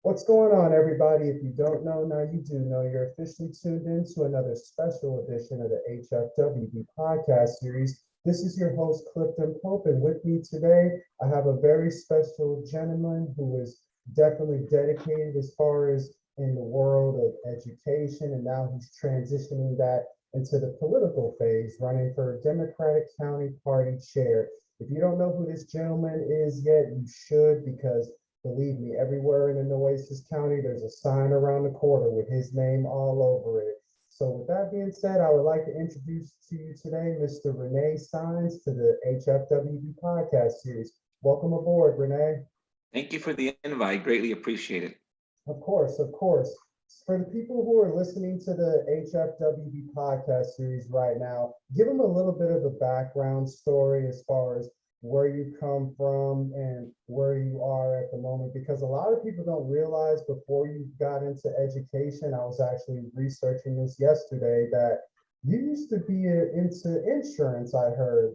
What's going on, everybody? If you don't know, now you do know. You're officially tuned in to another special edition of the HFWB podcast series. This is your host, Clifton Pope, and with me today, I have a very special gentleman who is definitely dedicated as far as in the world of education, and now he's transitioning that into the political phase, running for Democratic County Party Chair. If you don't know who this gentleman is yet, you should, because believe me, everywhere in the Nueces County, there's a sign around the corner with his name all over it. So with that being said, I would like to introduce to you today Mr. Rene Saenz to the HFWB podcast series. Welcome aboard, Rene. Thank you for the invite. Greatly appreciate it. Of course, of course. For the people who are listening to the HFWB podcast series right now, give them a little bit of a background story as far as where you come from and where you are at the moment, because a lot of people don't realize before you got into education, I was actually researching this yesterday, that you used to be into insurance, I heard.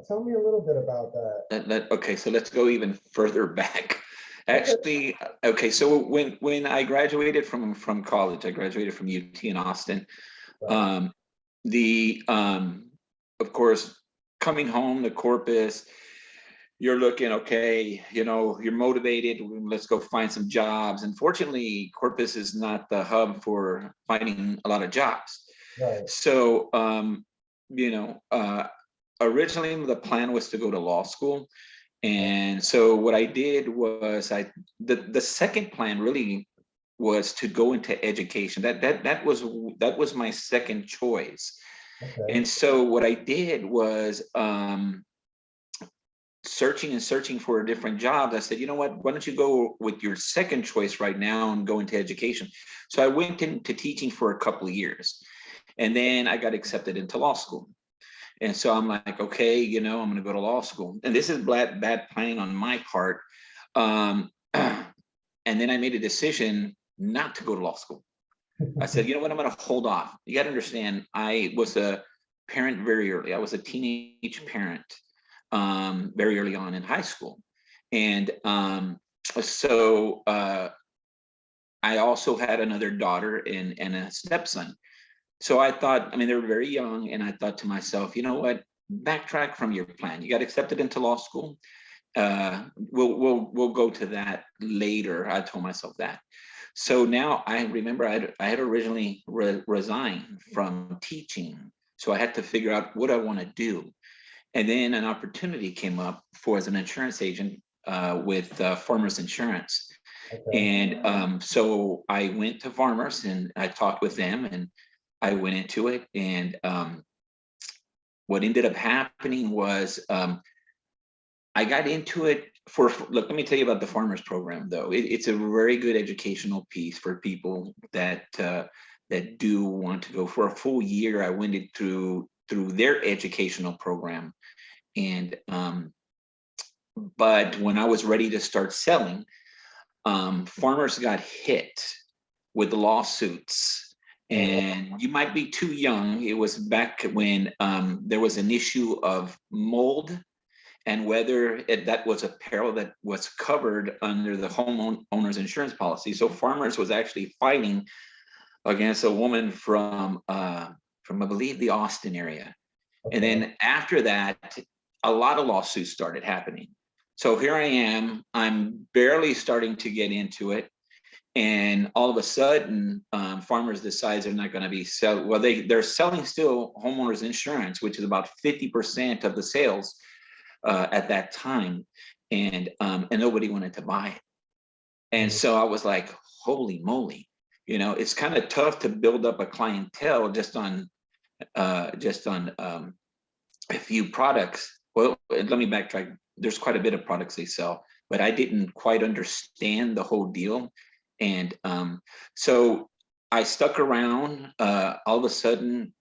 Tell me a little bit about that. Okay, so let's go even further back. Actually, okay, so when I graduated from college, I graduated from UT in Austin. Right. Of course, coming home, the Corpus, you're looking, okay, you're motivated, let's go find some jobs. Unfortunately, Corpus is not the hub for finding a lot of jobs. Right. So, originally the plan was to go to law school. And so what I did was the second plan really was to go into education. That was my second choice. Okay. And so what I did was searching for a different job. I said, you know what, why don't you go with your second choice right now and go into education? So I went into teaching for a couple of years, and then I got accepted into law school. And so I'm like, okay, I'm going to go to law school. And this is bad planning on my part. And then I made a decision not to go to law school. I said, you know what, I'm going to hold off. You got to understand, I was a parent very early. I was a teenage parent very early on in high school. And so I also had another daughter and a stepson. So I thought, they were very young, and I thought to myself, you know what, backtrack from your plan. You got accepted into law school. We'll go to that later. I told myself that. So now I remember I had originally resigned from teaching. So I had to figure out what I want to do. And then an opportunity came up as an insurance agent with Farmers Insurance. Okay. And so I went to Farmers and I talked with them, and I went into it. And what ended up happening was I got into it look, let me tell you about the Farmers program, though. It's a very good educational piece for people that do want to go. For a full year, I went through their educational program. And but when I was ready to start selling, Farmers got hit with lawsuits. And you might be too young. It was back when there was an issue of mold, and whether that was a peril that was covered under the homeowners insurance policy. So Farmers was actually fighting against a woman from I believe the Austin area. Okay. And then after that, a lot of lawsuits started happening. So here I am, I'm barely starting to get into it. And all of a sudden, Farmers decides they're not going to be selling. Well, they're selling still homeowners insurance, which is about 50% of the sales at that time. And nobody wanted to buy it. And so I was like, holy moly, it's kind of tough to build up a clientele just on a few products. Well, let me backtrack. There's quite a bit of products they sell, but I didn't quite understand the whole deal. And so I stuck around. All of a sudden,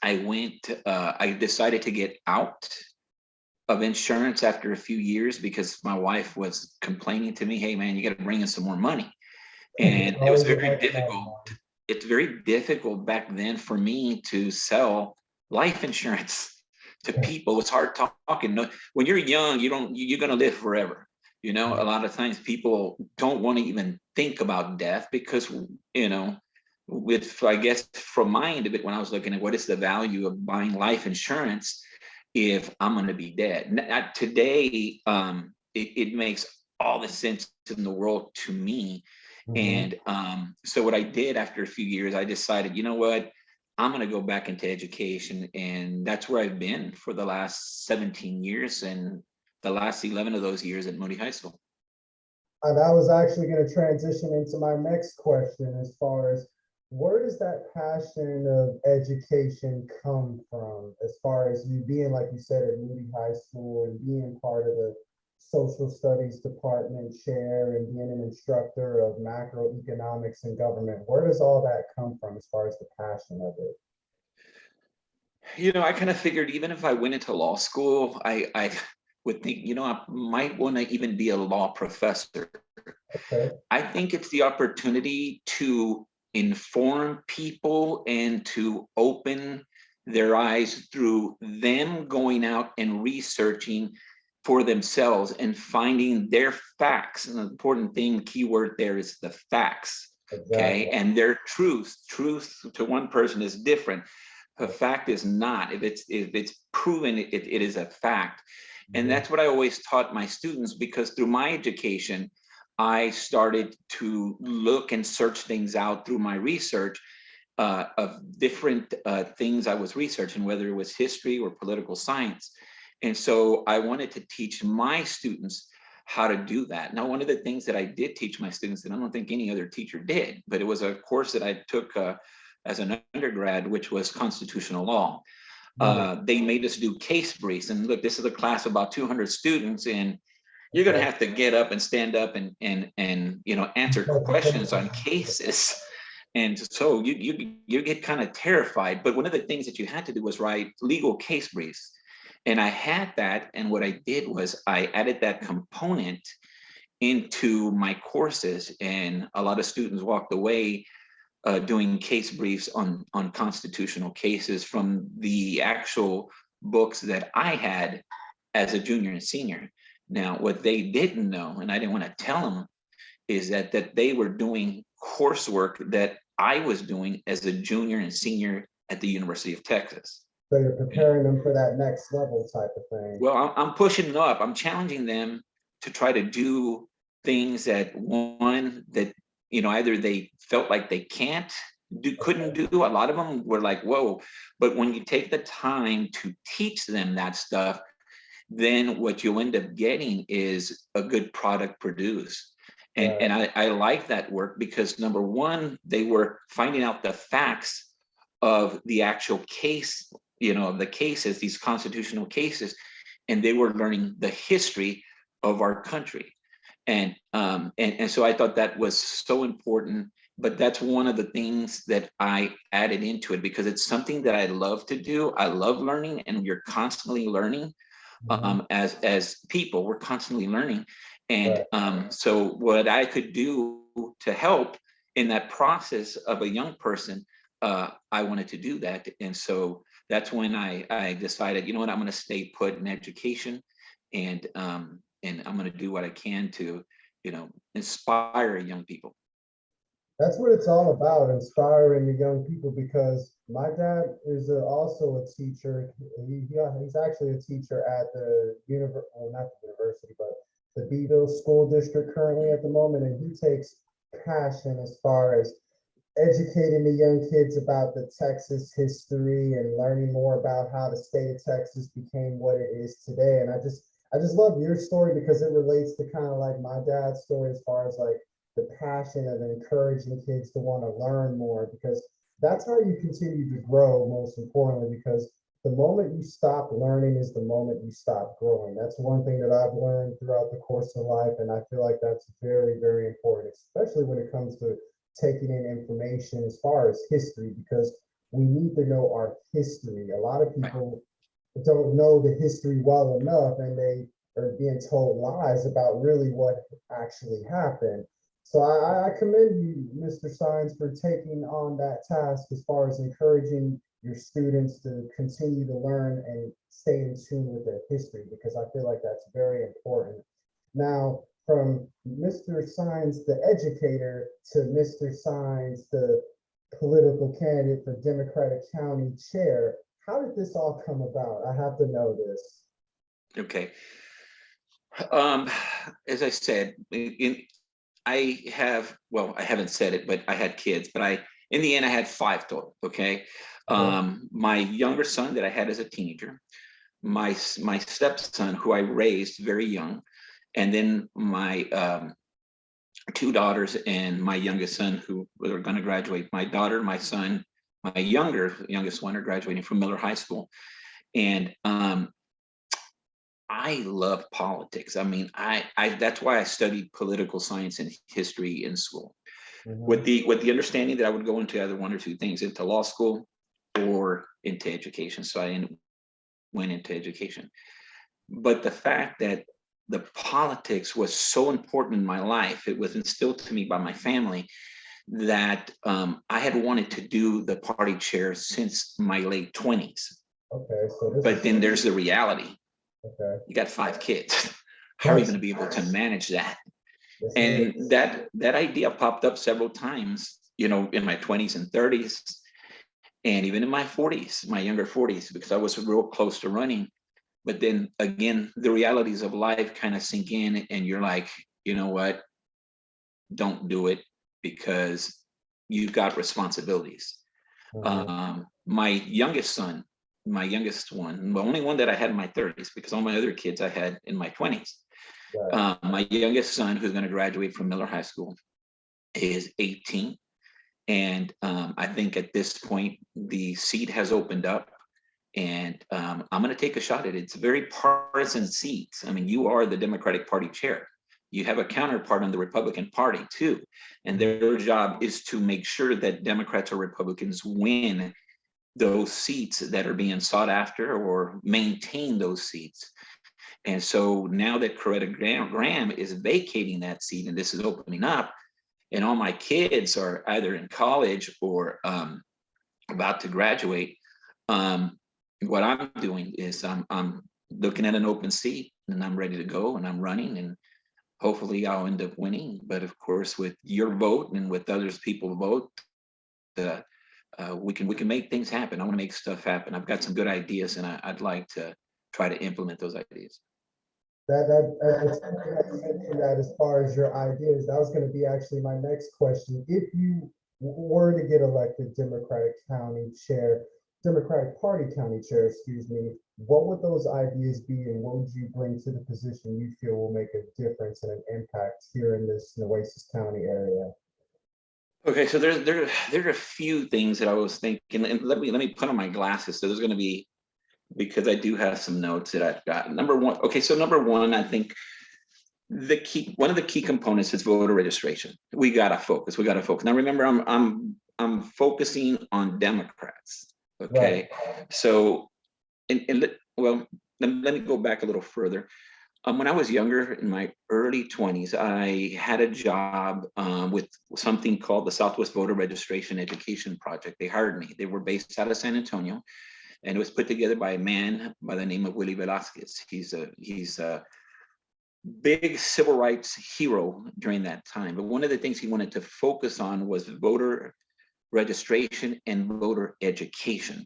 I decided to get out of insurance after a few years, because my wife was complaining to me, hey man, you got to bring in some more money. And it was very difficult. It's very difficult back then for me to sell life insurance to people. It's hard talking. When you're young, you're going to live forever. You know, a lot of times people don't want to even think about death because, you know, with, I guess, from my end of it, when I was looking at what is the value of buying life insurance if I'm going to be dead. Today, it makes all the sense in the world to me. And so what I did after a few years, I decided, you know what, I'm going to go back into education. And that's where I've been for the last 17 years. And the last 11 of those years at Moody High School. That was actually going to transition into my next question as far as where does that passion of education come from, as far as you being, like you said, at Moody High School and being part of the social studies department chair and being an instructor of macroeconomics and government? Where does all that come from as far as the passion of it? You know, I kind of figured even if I went into law school, I would think, you know, I might want to even be a law professor. Okay. I think it's the opportunity to inform people and to open their eyes through them going out and researching for themselves and finding their facts. And the important thing, keyword there is the facts. Exactly. Okay. And their truth to one person is different. A fact is not. If it's proven, it is a fact. And that's what I always taught my students, because through my education, I started to look and search things out through my research of different things I was researching, whether it was history or political science. And so I wanted to teach my students how to do that. Now, one of the things that I did teach my students that I don't think any other teacher did, but it was a course that I took as an undergrad, which was constitutional law. They made us do case briefs. And look, this is a class of about 200 students, and you're going to have to get up and stand up and you know, answer questions on cases. And so you get kind of terrified. But one of the things that you had to do was write legal case briefs. And I had that. And what I did was I added that component into my courses, and a lot of students walked away doing case briefs on constitutional cases from the actual books that I had as a junior and senior. Now, what they didn't know, and I didn't want to tell them, is that they were doing coursework that I was doing as a junior and senior at the University of Texas. So you're preparing them for that next level type of thing. Well, I'm pushing them up. I'm challenging them to try to do things that, one, that, you know, either they felt like they couldn't do. A lot of them were like, whoa. But when you take the time to teach them that stuff, then what you'll end up getting is a good product produced. And I like that work because, number one, they were finding out the facts of the actual case, you know, the cases, these constitutional cases, and they were learning the history of our country. And so I thought that was so important. But that's one of the things that I added into it, because it's something that I love to do. I love learning, and you're constantly learning. As people, we're constantly learning. And so what I could do to help in that process of a young person, I wanted to do that. And so that's when I decided, you know what, I'm going to stay put in education, and I'm going to do what I can to, you know, inspire young people. That's what it's all about, inspiring the young people, because my dad is also a teacher. He's actually a teacher at the well, not the university, but the Beeville School District currently at the moment. And he takes passion as far as educating the young kids about the Texas history and learning more about how the state of Texas became what it is today. And I just love your story, because it relates to kind of like my dad's story, as far as like the passion of encouraging kids to want to learn more, because that's how you continue to grow, most importantly, because the moment you stop learning is the moment you stop growing. That's one thing that I've learned throughout the course of life, and I feel like that's very, very important, especially when it comes to taking in information as far as history, because we need to know our history. A lot of people don't know the history well enough, and they are being told lies about really what actually happened. So I commend you, Mr. Saenz, for taking on that task as far as encouraging your students to continue to learn and stay in tune with their history, because I feel like that's very important. Now, from Mr. Saenz, the educator, to Mr. Saenz, the political candidate for Democratic County Chair. How did this all come about? I have to know this. Okay. As I said, I haven't said it, but I had kids, but in the end, I had 5 total, okay? My younger son that I had as a teenager, my stepson, who I raised very young, and then my 2 daughters and my youngest son, who are going to graduate. My daughter, my son, my youngest one are graduating from Miller High School. And I love politics. I mean, that's why I studied political science and history in school, with the understanding that I would go into either one or two things, into law school or into education. So I went into education. But the fact that the politics was so important in my life, it was instilled to me by my family, that I had wanted to do the party chair since my late 20s. Okay, so but then there's the reality. okay. You got 5 kids. How are you going to be able to manage that? Yes, And that idea popped up several times, in my 20s and 30s, and even in my 40s, my younger 40s, because I was real close to running. But then again, the realities of life kind of sink in, and you're like, you know what? Don't do it, because you've got responsibilities. My youngest son, my youngest one, the only one that I had in my 30s, because all my other kids I had in my 20s. Right. My youngest son, who's going to graduate from Miller High School, is 18. And I think at this point, the seat has opened up, and I'm going to take a shot at it. It's a very partisan seat. I mean, you are the Democratic Party chair. You have a counterpart on the Republican Party too. And their job is to make sure that Democrats or Republicans win those seats that are being sought after, or maintain those seats. And so now that Coretta Graham is vacating that seat and this is opening up, and all my kids are either in college or about to graduate, what I'm doing is I'm looking at an open seat, and I'm ready to go, and I'm running, and hopefully I'll end up winning. But of course, with your vote and with others people vote, we can make things happen. I want to make stuff happen. I've got some good ideas, and I'd like to try to implement those ideas. It's funny that you mentioned that as far as your ideas. That was going to be actually my next question. If you were to get elected Democratic Party county chair, excuse me, what would those ideas be, and what would you bring to the position you feel will make a difference and an impact here in this Nueces County area? Okay, so there are a few things that I was thinking, and let me put on my glasses. So there's going to be, because I do have some notes that I've got. Number one, I think one of the key components is voter registration. We gotta focus. Now remember, I'm focusing on Democrats. Okay, right. So let me go back a little further. When I was younger, in my early 20s, I had a job with something called the Southwest Voter Registration Education Project. They hired me. They were based out of San Antonio, and it was put together by a man by the name of Willie Velasquez. He's a big civil rights hero during that time. But one of the things he wanted to focus on was voter registration and voter education.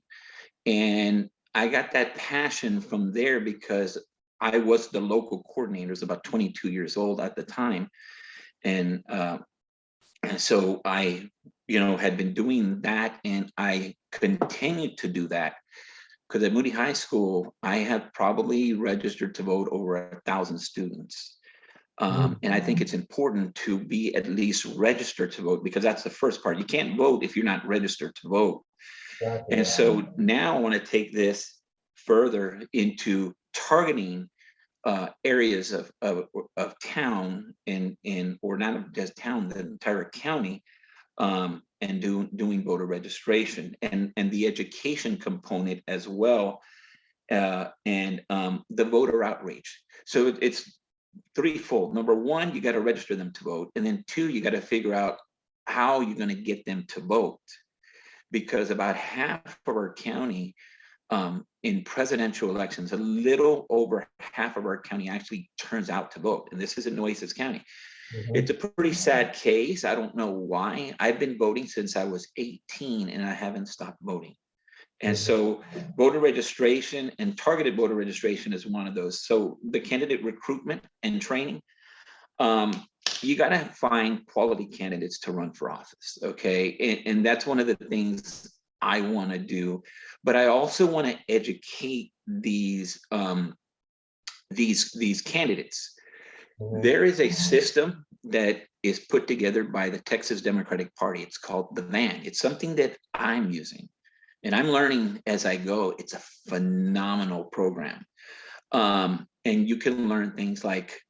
And I got that passion from there because I was the local coordinator. I was about 22 years old at the time. And so I, had been doing that, and I continued to do that. Because at Moody High School, I have probably registered to vote over 1,000 students. And I think it's important to be at least registered to vote, because that's the first part. You can't vote if you're not registered to vote. Exactly. And so now I want to take this further into targeting areas of town, or not just town, the entire county, and doing voter registration and the education component as well, and the voter outreach. So it's threefold. Number one, you got to register them to vote, and then 2, you got to figure out how you're going to get them to vote, because about half of our county in presidential elections, a little over half of our county actually turns out to vote. And this is in Nueces County. It's a pretty sad case. I don't know why. I've been voting since I was 18 and I haven't stopped voting. And so voter registration and targeted voter registration is one of those. So the candidate recruitment and training, you got to find quality candidates to run for office. Okay. And that's one of the things I want to do, but I also want to educate these candidates. There is a system that is put together by the Texas Democratic Party. It's called the VAN. It's something that I'm using and I'm learning as I go. It's a phenomenal program. And you can learn things like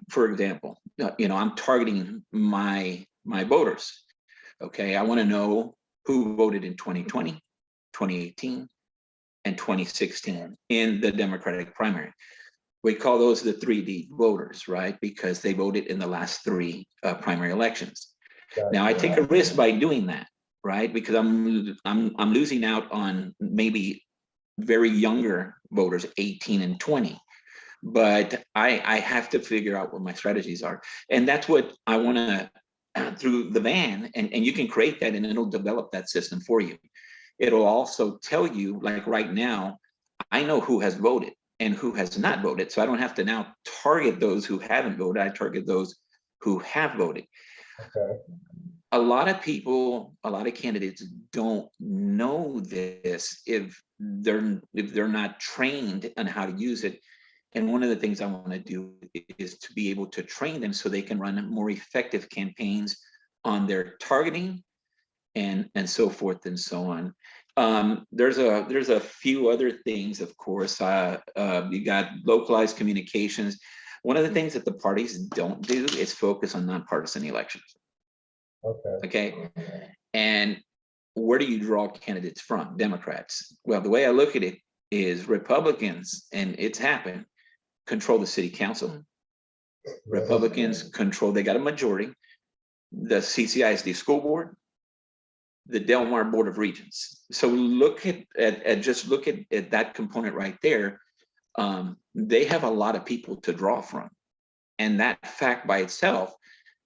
for example, I'm targeting my voters. Okay, I want to know who voted in 2020, 2018, and 2016 in the Democratic primary. We call those the 3D voters, right? Because they voted in the last three primary elections. Now I take a risk by doing that, right? Because I'm losing out on maybe very younger voters, 18 and 20. But I have to figure out what my strategies are. And that's what I want to, through the VAN, and you can create that and it'll develop that system for you. It'll also tell you, like right now, I know who has voted and who has not voted. So I don't have to now target those who haven't voted. I target those who have voted. Okay. A lot of people, a lot of candidates don't know this if they're not trained on how to use it. And one of the things I want to do is to be able to train them so they can run more effective campaigns on their targeting and so forth and so on. There's a few other things, of course. You got localized communications. One of the things that the parties don't do is focus on nonpartisan elections. Okay. And where do you draw candidates from? Democrats. Well, the way I look at it is Republicans, and it's happened, control the city council. Republicans control, they got a majority, the CCISD school board, the Del Mar Board of Regents. So look at that component right there. They have a lot of people to draw from. And that fact by itself,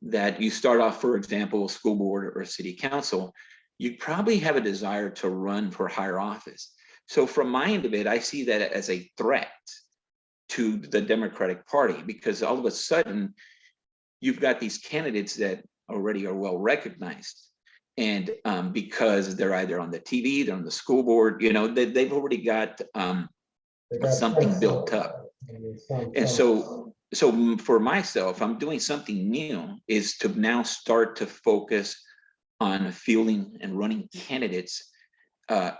that you start off, for example, school board or city council, you probably have a desire to run for higher office. So from my end of it, I see that as a threat to the Democratic Party, because all of a sudden you've got these candidates that already are well recognized. And because they're either on the TV, they're on the school board, they've already got something built up. And so for myself, I'm doing something new, is to now start to focus on fielding and running candidates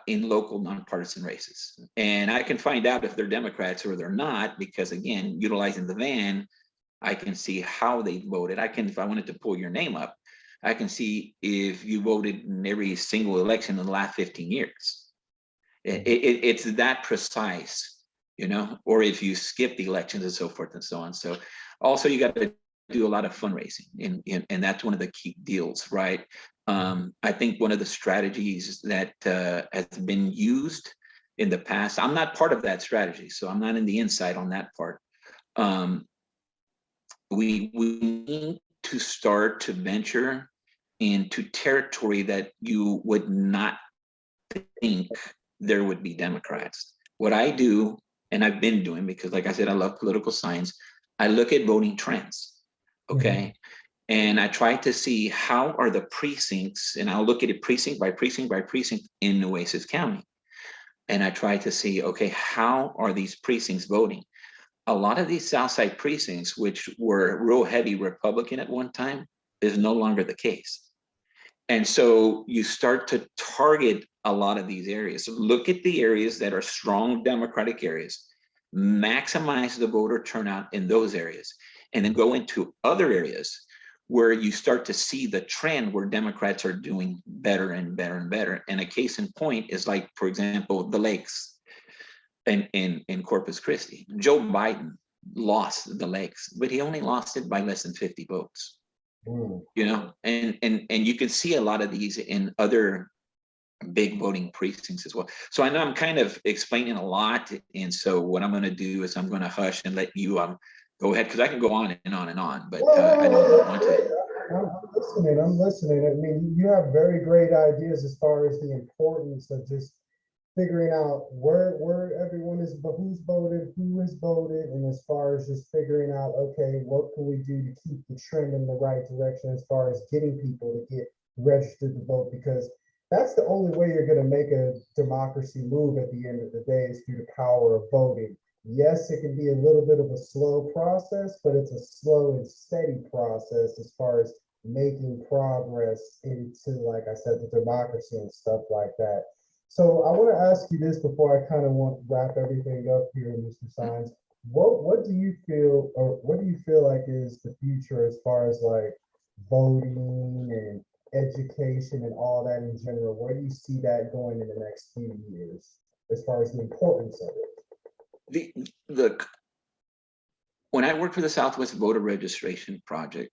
in local nonpartisan races. And I can find out if they're Democrats or they're not, because again, utilizing the VAN, I can see how they voted. If I wanted to pull your name up, I can see if you voted in every single election in the last 15 years. It's that precise, or if you skip the elections and so forth and so on. So also you got to do a lot of fundraising, and that's one of the key deals, right? I think one of the strategies that has been used in the past, I'm not part of that strategy, so I'm not in the inside on that part. We need to start to venture into territory that you would not think there would be Democrats. What I do, and I've been doing, because like I said, I love political science, I look at voting trends, okay? And I try to see how are the precincts, and I'll look at it precinct by precinct by precinct in Nueces County. And I try to see, okay, how are these precincts voting? A lot of these Southside precincts, which were real heavy Republican at one time, is no longer the case. And so you start to target a lot of these areas. So look at the areas that are strong Democratic areas, maximize the voter turnout in those areas, and then go into other areas where you start to see the trend where Democrats are doing better and better and better. And a case in point is, like, for example, the lakes in Corpus Christi. Joe Biden lost the lakes, but he only lost it by less than 50 votes. And you can see a lot of these in other big voting precincts as well. So I know I'm kind of explaining a lot. And so what I'm going to do is I'm going to hush and let you go ahead, because I can go on and on and on, but I don't want to. I'm listening. I mean, you have very great ideas as far as the importance of just figuring out where everyone is, but who's voted, who has voted, and as far as just figuring out, okay, what can we do to keep the trend in the right direction as far as getting people to get registered to vote, because that's the only way you're going to make a democracy move at the end of the day is through the power of voting. Yes, it can be a little bit of a slow process, but it's a slow and steady process as far as making progress into, like I said, the democracy and stuff like that. So I want to ask you this before I kind of want to wrap everything up here, Mr. Saenz. What do you feel, or what do you feel like is the future as far as like voting and education and all that in general? Where do you see that going in the next few years as far as the importance of it? When I worked for the Southwest Voter Registration Project,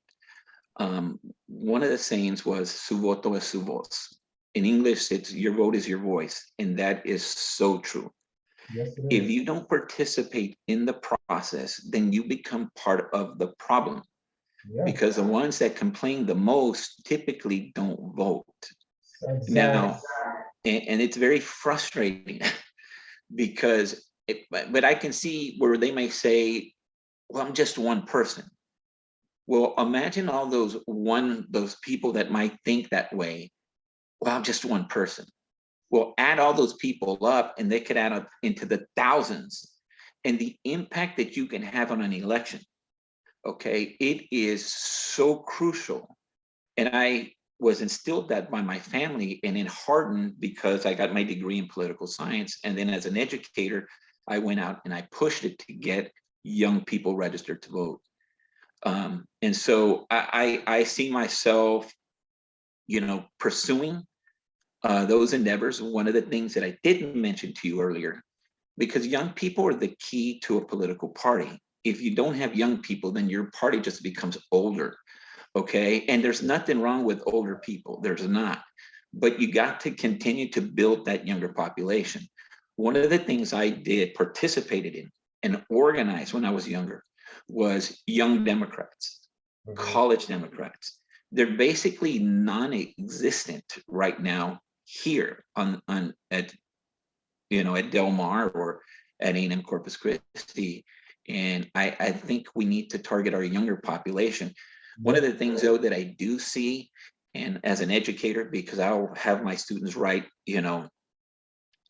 one of the sayings was "Su voto es su voz." In English, it's "your vote is your voice," and that is so true. Yes, it If is. you don't participate in the process, then you become part of the problem, Yeah, because the ones that complain the most typically don't vote. exactly. Now, and it's very frustrating because, but I can see where they may say, well, I'm just one person. Well, imagine all those people that might think that way. Well, I'm just one person. Well, add all those people up and they could add up into the thousands. And the impact that you can have on an election, okay, it is so crucial. And I was instilled that by my family and enheartened because I got my degree in political science. And then as an educator, I went out and I pushed it to get young people registered to vote. And so I see myself, pursuing those endeavors. One of the things that I didn't mention to you earlier, because young people are the key to a political party. If you don't have young people, then your party just becomes older, okay? And there's nothing wrong with older people, there's not. But you got to continue to build that younger population. One of the things I participated in and organized when I was younger was Young Democrats, college Democrats. They're basically non-existent right now here at Del Mar or at A&M Corpus Christi. And I think we need to target our younger population. One of the things though that I do see, and as an educator, because I'll have my students write,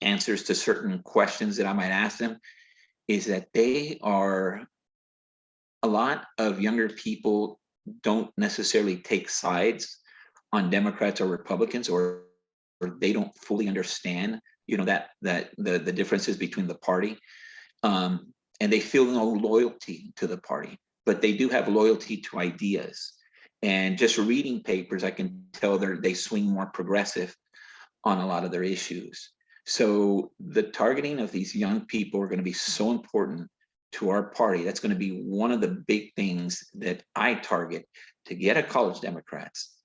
answers to certain questions that I might ask them, is that a lot of younger people don't necessarily take sides on Democrats or Republicans, or they don't fully understand, that the differences between the party, and they feel no loyalty to the party, but they do have loyalty to ideas. And just reading papers, I can tell they swing more progressive on a lot of their issues. So the targeting of these young people are going to be so important to our party. That's going to be one of the big things that I target to get a college Democrats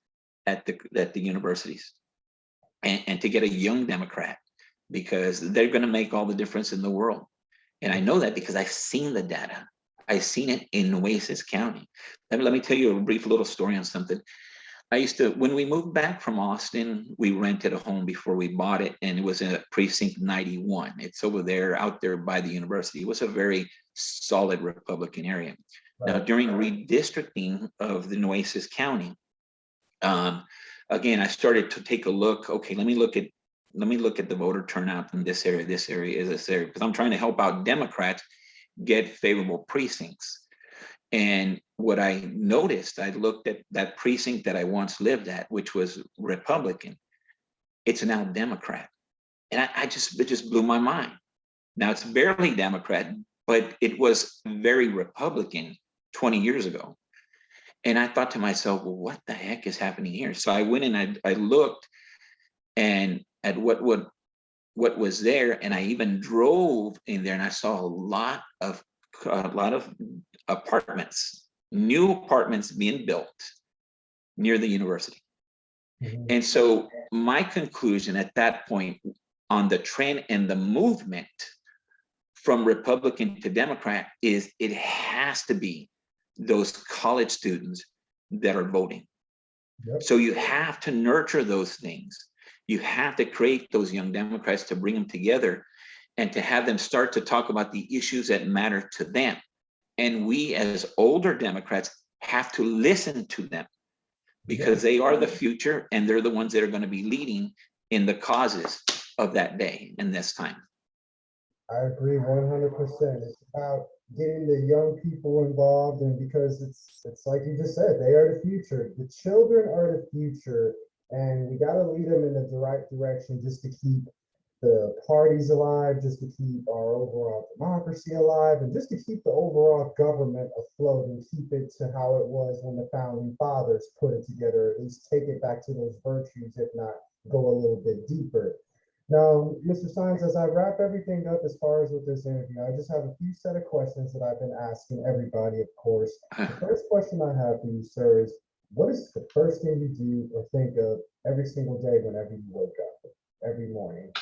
at the universities, and to get a young Democrat, because they're going to make all the difference in the world. And I know that because I've seen the data. I've seen it in NUECES County. Let me tell you a brief little story on something. When we moved back from Austin, we rented a home before we bought it, and it was in precinct 91. It's over there, out there by the university. It was a very solid Republican area. Right. Now, during redistricting of the NUECES County, again, I started to take a look. Okay, let me look at the voter turnout in this area, this area, because I'm trying to help out Democrats get favorable precincts. And what I noticed, I looked at that precinct that I once lived at, which was Republican. It's now Democrat. And it just blew my mind. Now it's barely Democrat, but it was very Republican 20 years ago. And I thought to myself, well, what the heck is happening here? So I went and I looked and at what was there, and I even drove in there, and I saw a lot of apartments, new apartments being built near the university. And so my conclusion at that point on the trend and the movement from Republican to Democrat is it has to be those college students that are voting. Yep. So you have to nurture those things. You have to create those young Democrats to bring them together and to have them start to talk about the issues that matter to them. And we as older Democrats have to listen to them because they are the future and they're the ones that are going to be leading in the causes of that day and this time. I agree 100%. It's about getting the young people involved, and because it's like you just said, they are the future. The children are the future, and we got to lead them in the right direction just to keep the parties alive, just to keep our overall democracy alive, and just to keep the overall government afloat and keep it to how it was when the founding fathers put it together, at least take it back to those virtues, if not go a little bit deeper. Now, Mr. Saenz, as I wrap everything up as far as with this interview, I just have a few set of questions that I've been asking everybody, of course. The first question I have for you, sir, is what is the first thing you do or think of every single day whenever you wake up, every morning?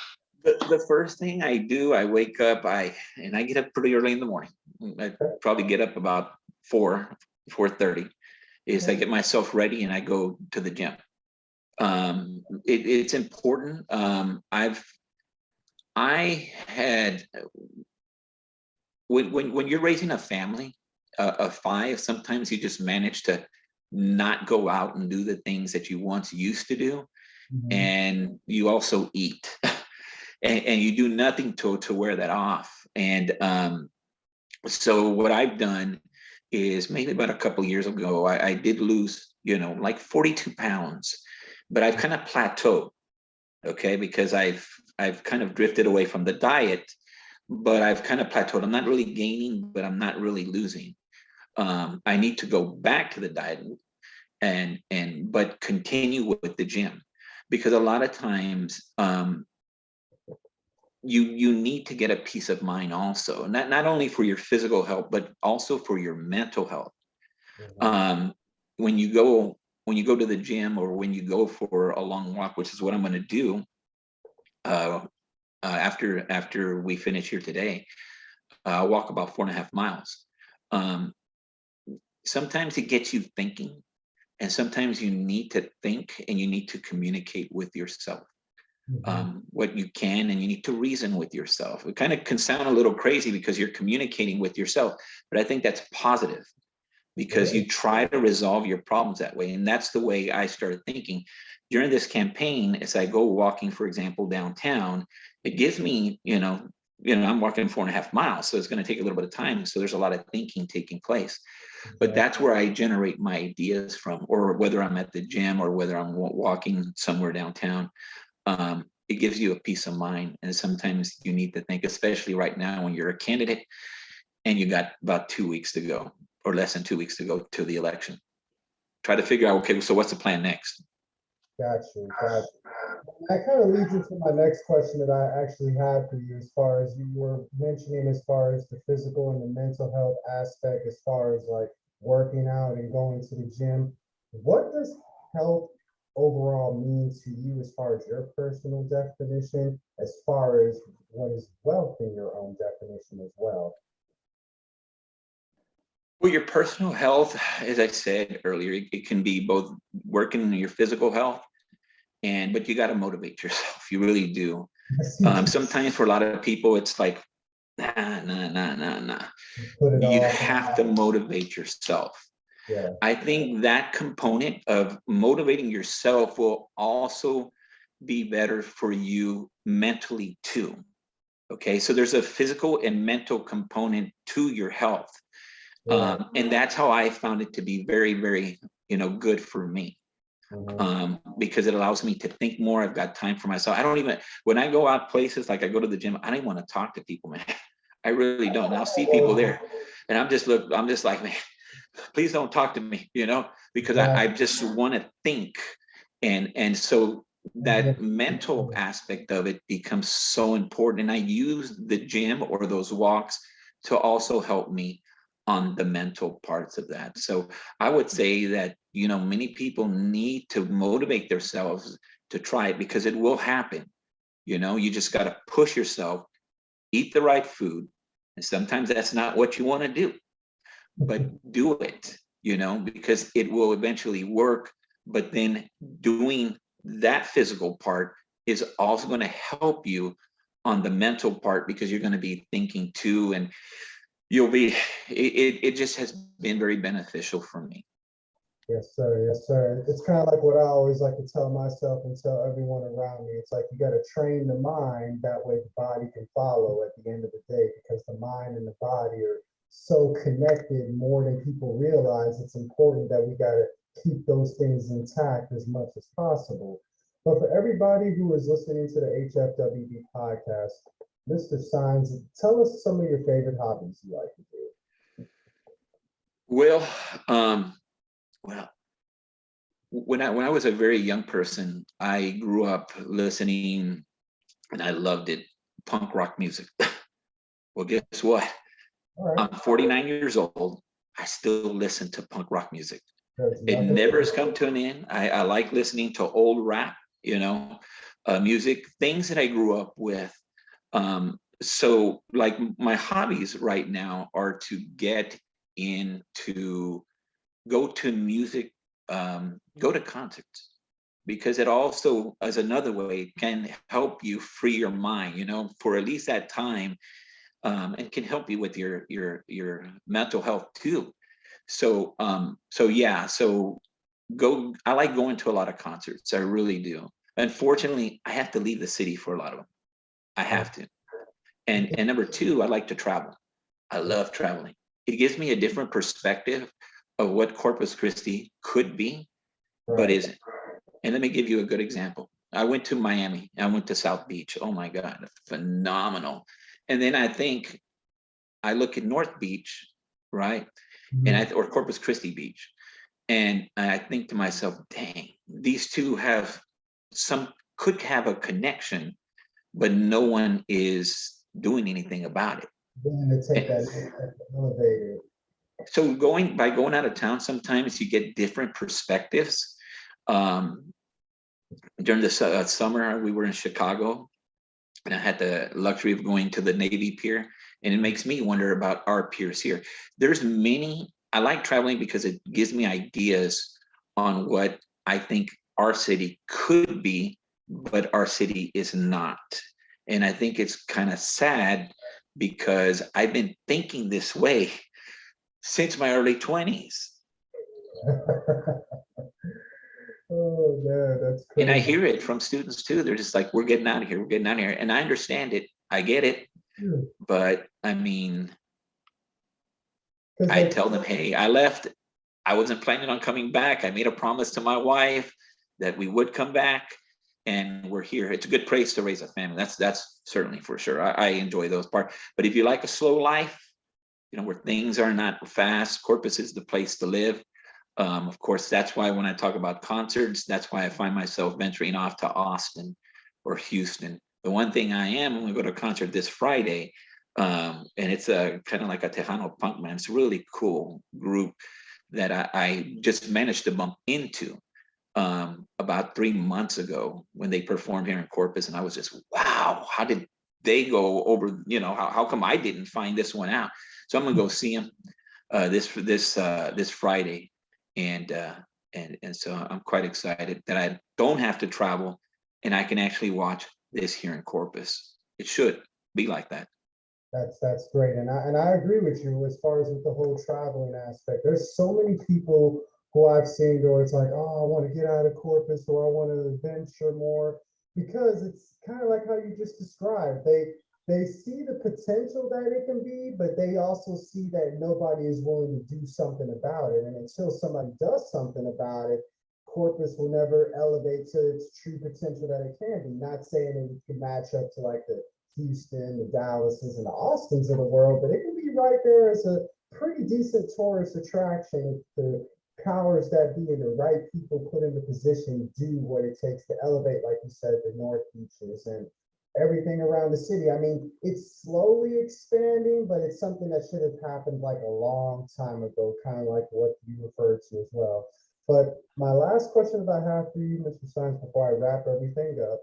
The first thing I do, I wake up, I get up pretty early in the morning. I probably get up about 4:30, is I get myself ready and I go to the gym. It's important. I had, when you're raising a family of 5, sometimes you just manage to not go out and do the things that you once used to do. And you also eat and you do nothing to wear that off. And so what I've done is maybe about a couple of years ago, I did lose, like 42 pounds. But I've kind of plateaued, okay, because I've kind of drifted away from the diet, but I've kind of plateaued. I'm not really gaining, but I'm not really losing. I need to go back to the diet but continue with the gym, because a lot of times you need to get a peace of mind also, not only for your physical health, but also for your mental health. When you go to the gym or when you go for a long walk, which is what I'm going to do after we finish here today, I'll walk about 4.5 miles. Sometimes it gets you thinking, and sometimes you need to think and you need to communicate with yourself what you can, and you need to reason with yourself. It kind of can sound a little crazy because you're communicating with yourself, but I think that's positive, because you try to resolve your problems that way. And that's the way I started thinking during this campaign. As I go walking, for example, downtown, it gives me, I'm walking 4.5 miles, so it's going to take a little bit of time. So there's a lot of thinking taking place, but that's where I generate my ideas from, or whether I'm at the gym or whether I'm walking somewhere downtown. It gives you a peace of mind. And sometimes you need to think, especially right now when you're a candidate and you got about 2 weeks to go, or less than 2 weeks to go to the election. Try to figure out, okay, so what's the plan next? Gotcha. That kind of leads into my next question that I actually had for you, as far as you were mentioning, as far as the physical and the mental health aspect, as far as like working out and going to the gym. What does health overall mean to you as far as your personal definition, as far as what is wealth in your own definition as well? Well, your personal health, as I said earlier, it can be both working on your physical health, but you got to motivate yourself. You really do. Sometimes for a lot of people, it's like, nah. You have to motivate yourself. Yeah. I think that component of motivating yourself will also be better for you mentally too. Okay, so there's a physical and mental component to your health. And that's how I found it to be very, very, good for me. Because it allows me to think more. I've got time for myself. When I go out places, like I go to the gym, I don't even want to talk to people, man. I really don't. And I'll see people there and I'm just like, man, please don't talk to me, because I just want to think. And so that mental aspect of it becomes so important. And I use the gym or those walks to also help me on the mental parts of that. So I would say that, you know, many people need to motivate themselves to try it, because it will happen. You know, you just got to push yourself, eat the right food. And sometimes that's not what you want to do, but do it, you know, because it will eventually work. But then doing that physical part is also going to help you on the mental part, because you're going to be thinking too, and you'll be, it just has been very beneficial for me. Yes, sir. Yes, sir. It's kind of like what I always like to tell myself and tell everyone around me. It's like you got to train the mind, that way the body can follow at the end of the day, because the mind and the body are so connected more than people realize. It's important that we got to keep those things intact as much as possible. But for everybody who is listening to the HFWB podcast, Mr. Saenz, tell us some of your favorite hobbies you like to do. Well, well, when I was a very young person, I grew up listening, and I loved it, punk rock music. Well, guess what? All right. I'm 49 years old. I still listen to punk rock music. There's It nothing- never has come to an end. I like listening to old rap, you know, music, things that I grew up with. So like my hobbies right now are to get into, go to music, go to concerts, because it also, as another way, can help you free your mind, you know, for at least that time, and can help you with your mental health too. So yeah, so I like going to a lot of concerts. I really do. Unfortunately, I have to leave the city for a lot of them. I have to. And number two, I like to travel. I love traveling. It gives me a different perspective of what Corpus Christi could be, but isn't. And let me give you a good example. I went to Miami. I went to South Beach. Oh my God, phenomenal. And then I look at North Beach, right? And or Corpus Christi Beach. And I think to myself, dang, these two could have a connection, but no one is doing anything about it. Then to take that elevator. So by going out of town, sometimes you get different perspectives. During the summer, we were in Chicago, and I had the luxury of going to the Navy Pier, and it makes me wonder about our piers here. I like traveling because it gives me ideas on what I think our city could be, but our city is not. And I think it's kind of sad, because I've been thinking this way since my early 20s. Oh man, that's crazy. And I hear it from students too. They're just like, we're getting out of here. We're getting out of here. And I understand it. I get it. But I mean, I tell them, hey, I left. I wasn't planning on coming back. I made a promise to my wife that we would come back, and we're here. It's a good place to raise a family. That's certainly for sure. I enjoy those parts. But if you like a slow life, you know, where things are not fast, Corpus is the place to live. Of course, that's why when I talk about concerts, that's why I find myself venturing off to Austin or Houston. The one thing I'm going to go to a concert this Friday, and it's a kind of like a Tejano punk band. It's a really cool group that I just managed to bump into about 3 months ago when they performed here in Corpus, and I was just, wow, how did they go over? You know, how come I didn't find this one out? So I'm gonna go see them this Friday, and so I'm quite excited that I don't have to travel, and I can actually watch this here in Corpus. It should be like that. That's great, and I agree with you as far as with the whole traveling aspect. There's so many people who I've seen where it's like, oh, I want to get out of Corpus, or I want to venture more, because it's kind of like how you just described. They see the potential that it can be, but they also see that nobody is willing to do something about it. And until somebody does something about it, Corpus will never elevate to its true potential that it can be. Not saying it can match up to like the Houston, the Dallases, and the Austins of the world, but it can be right there as a pretty decent tourist attraction if the powers that be and the right people put in the position do what it takes to elevate, like you said, the North Beaches and everything around the city. I mean, it's slowly expanding, but it's something that should have happened like a long time ago, kind of like what you referred to as well. But my last question that I have for you, Mr. Saenz, before I wrap everything up,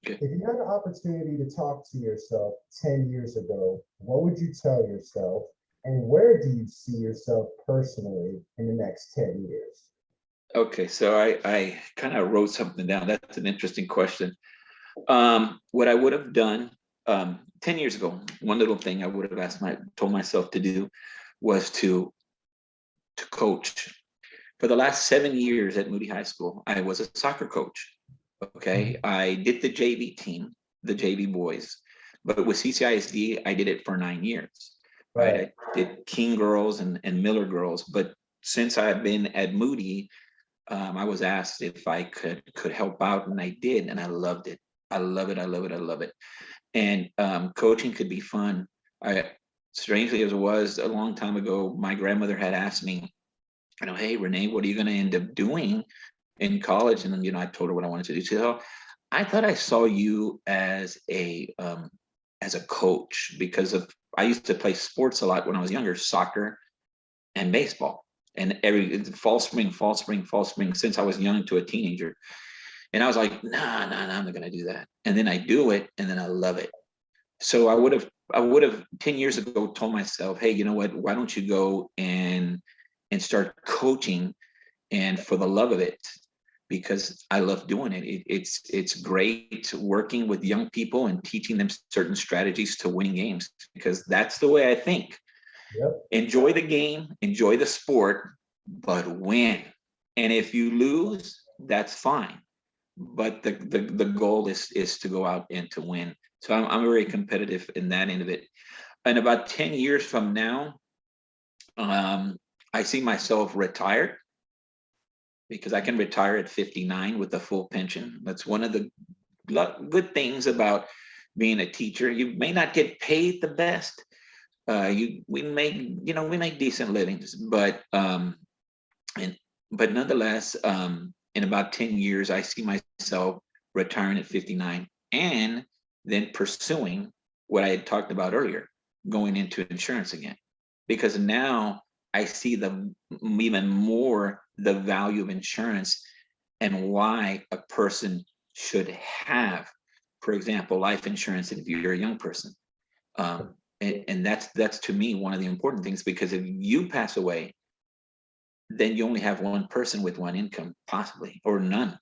Okay. if you had an opportunity to talk to yourself 10 years ago, what would you tell yourself? And where do you see yourself personally in the next 10 years? Okay, so I kind of wrote something down. That's an interesting question. What I would have done 10 years ago, one little thing I would have told myself to do was to coach. For the last 7 years at Moody High School, I was a soccer coach. Okay, I did the JV team, the JV boys, but with CCISD, I did it for 9 years. Right, I did King girls and Miller girls, but since I've been at Moody, I was asked if I could help out, and I did, and I loved it. I love it. I love it. I love it. And coaching could be fun. Strangely as it was, a long time ago, my grandmother had asked me, hey, Rene, what are you going to end up doing in college? And then, I told her what I wanted to do. She said, oh, I thought I saw you as a coach because I used to play sports a lot when I was younger, soccer and baseball. And every fall, spring, since I was young to a teenager. And I was like, nah, I'm not gonna do that. And then I do it, and then I love it. So I would have 10 years ago told myself, hey, you know what? Why don't you go and start coaching, and for the love of it, because I love doing it. It's great working with young people and teaching them certain strategies to win games, because that's the way I think. Yep. Enjoy the game, enjoy the sport, but win. And if you lose, that's fine. But the goal is to go out and to win. So I'm very competitive in that end of it. And about 10 years from now, I see myself retired, because I can retire at 59 with a full pension. That's one of the good things about being a teacher. You may not get paid the best. We make decent livings, but nonetheless, in about 10 years, I see myself retiring at 59 and then pursuing what I had talked about earlier, going into insurance again, because now I see even more the value of insurance and why a person should have, for example, life insurance if you're a young person. And that's to me one of the important things, because if you pass away, then you only have one person with one income, possibly, or none.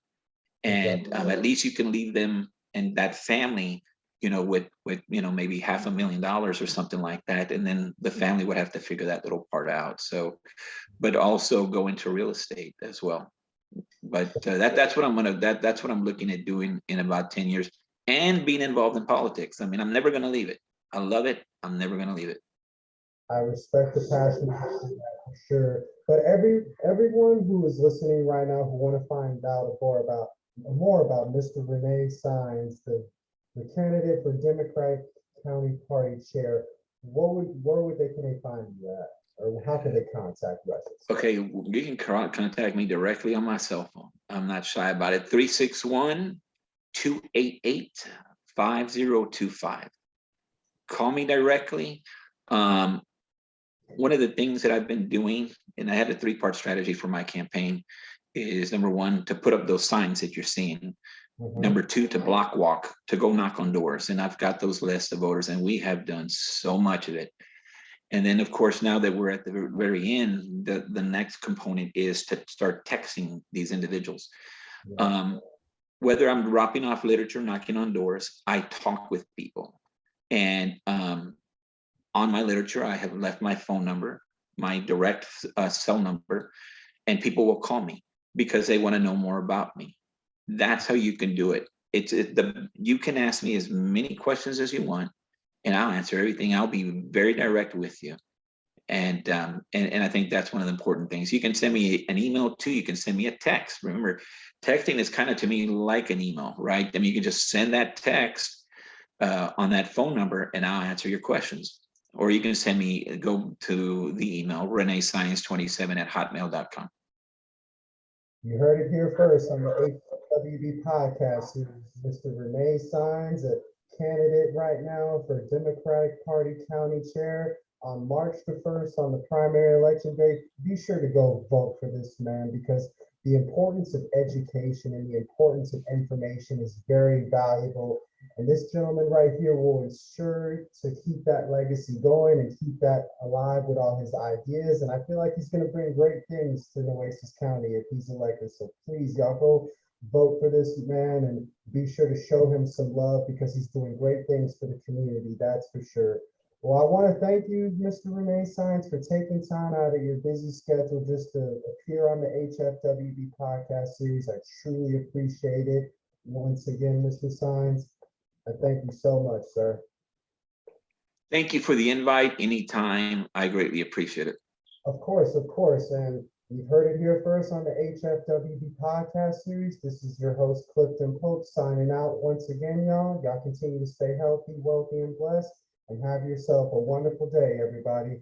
And at least you can leave them and that family, with maybe $500,000 or something like that. And then the family would have to figure that little part out. So, but also go into real estate as well. But that's what I'm looking at doing in about 10 years, and being involved in politics. I mean, I'm never going to leave it. I love it. I'm never going to leave it. I respect the passion for sure. But everyone who is listening right now who want to find out more about Mr. Rene Saenz, the candidate for Democratic County Party Chair, where would can they find you at? Or how can they contact you? Okay, you can contact me directly on my cell phone. I'm not shy about it. 361-288-5025. Call me directly. One of the things that I've been doing, and I had a 3-part strategy for my campaign, is number 1, to put up those signs that you're seeing. Number 2, to block walk, to go knock on doors. And I've got those lists of voters, and we have done so much of it. And then, of course, now that we're at the very end, the next component is to start texting these individuals. Whether I'm dropping off literature, knocking on doors, I talk with people. And on my literature, I have left my phone number, my direct cell number, and people will call me because they want to know more about me. That's how you can do it. You can ask me as many questions as you want, and I'll answer everything. I'll be very direct with you. And I think that's one of the important things. You can send me an email too. You can send me a text. Remember, texting is kind of, to me, like an email, right? I mean, you can just send that text on that phone number, and I'll answer your questions. Or you can go to the email, renescience27@hotmail.com. You heard it here first on the Hfwb podcast. Mr. Rene Saenz, a candidate right now for Democratic Party County Chair on March the 1st on the primary election day. Be sure to go vote for this man, because the importance of education and the importance of information is very valuable. And this gentleman right here will ensure to keep that legacy going and keep that alive with all his ideas. And I feel like he's going to bring great things to Nueces County if he's elected. So please, y'all go vote for this man and be sure to show him some love, because he's doing great things for the community. That's for sure. Well, I want to thank you, Mr. Rene Saenz, for taking time out of your busy schedule just to appear on the HFWB podcast series. I truly appreciate it. Once again, Mr. Saenz, I thank you so much, sir. Thank you for the invite. Anytime. I greatly appreciate it. Of course, of course. And you've heard it here first on the HFWB podcast series. This is your host, Clifton Pope, signing out once again, y'all. Y'all continue to stay healthy, wealthy, and blessed. And have yourself a wonderful day, everybody.